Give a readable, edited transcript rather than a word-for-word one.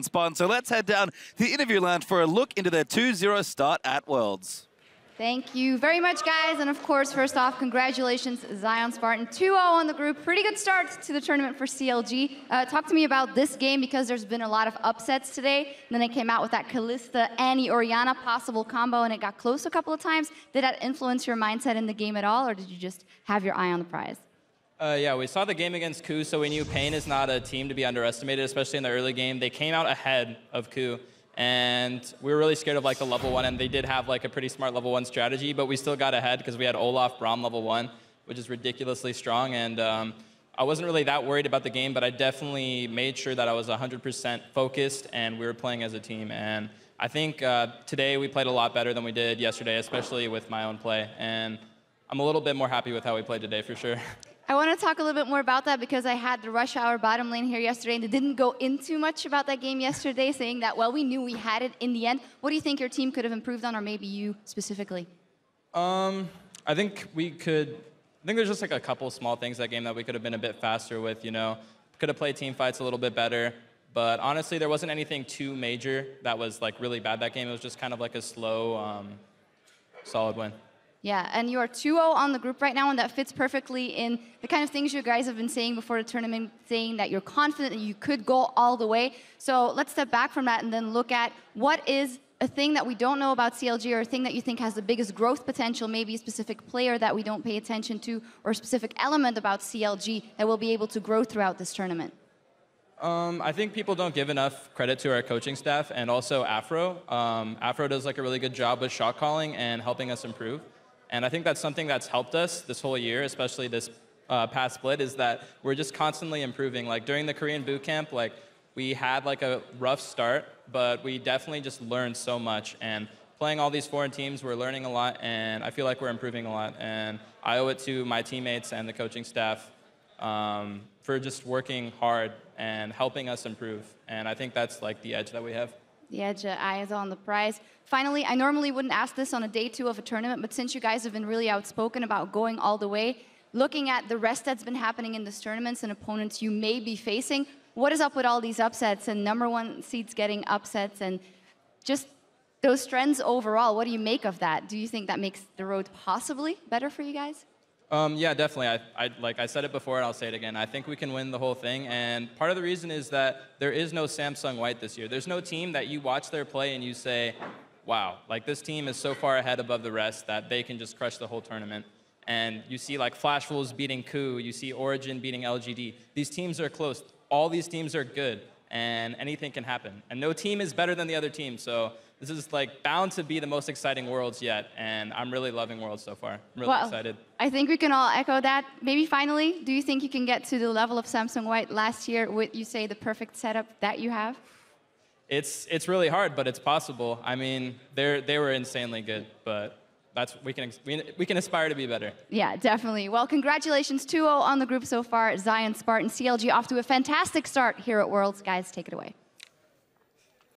Spartan. So let's head down to the interview lounge for a look into their 2-0 start at Worlds. Thank you very much, guys. And of course, first off, congratulations, Zion Spartan. 2-0 on the group. Pretty good start to the tournament for CLG. Talk to me about this game, because there's been a lot of upsets today. And then they came out with that Kalista, Annie, Orianna possible combo, and it got close a couple of times. Did that influence your mindset in the game at all, or did you just have your eye on the prize? Yeah, we saw the game against KOO, so we knew paiN is not a team to be underestimated, especially in the early game. They came out ahead of KOO. And we were really scared of like the level 1, and they did have like a pretty smart level 1 strategy, but we still got ahead because we had Olaf Braum level 1, which is ridiculously strong. And I wasn't really that worried about the game, but I definitely made sure that I was 100% focused and we were playing as a team. And I think today we played a lot better than we did yesterday, especially with my own play. And I'm a little bit more happy with how we played today for sure. I want to talk a little bit more about that, because I had the Rush Hour bottom lane here yesterday, and they didn't go into much about that game yesterday, saying that, well, we knew we had it in the end. What do you think your team could have improved on, or maybe you specifically? I think there's just like a couple small things that game that we could have been a bit faster with, you know. Could have played team fights a little bit better. But honestly, there wasn't anything too major that was like really bad that game. It was just kind of like a slow, solid win. Yeah, and you are 2-0 on the group right now, and that fits perfectly in the kind of things you guys have been saying before the tournament, saying that you're confident that you could go all the way. So let's step back from that and then look at what is a thing that we don't know about CLG, or a thing that you think has the biggest growth potential, maybe a specific player that we don't pay attention to, or a specific element about CLG that will be able to grow throughout this tournament. I think people don't give enough credit to our coaching staff, and also Afro. Afro does like a really good job with shot calling and helping us improve. And I think that's something that's helped us this whole year, especially this past split, is that we're just constantly improving. Like during the Korean boot camp, like we had like a rough start, but we definitely just learned so much. And playing all these foreign teams, we're learning a lot, and I feel like we're improving a lot. And I owe it to my teammates and the coaching staff for just working hard and helping us improve. And I think that's like the edge that we have. The edge, eyes on the prize. Finally, I normally wouldn't ask this on a day 2 of a tournament, but since you guys have been really outspoken about going all the way, looking at the rest that's been happening in this tournaments and opponents you may be facing, what is up with all these upsets and #1 seeds getting upsets and just those trends overall? What do you make of that? Do you think that makes the road possibly better for you guys? Yeah, definitely. Like I said it before, and I'll say it again. I think we can win the whole thing, and part of the reason is that there is no Samsung White this year. There's no team that you watch their play and you say, wow, like this team is so far ahead above the rest that they can just crush the whole tournament. And you see like Flash Wolves beating KOO, you see Origin beating LGD. These teams are close. All these teams are good, and anything can happen. And no team is better than the other team, so this is like bound to be the most exciting Worlds yet, and I'm really loving Worlds so far. I'm really excited. I think we can all echo that. Maybe finally, do you think you can get to the level of Samsung White last year with, you say, the perfect setup that you have? It's really hard, but it's possible. I mean, they were insanely good, but we can aspire to be better. Yeah, definitely. Well, congratulations, 2-0 on the group so far. Zion Spartan CLG off to a fantastic start here at Worlds. Guys, take it away.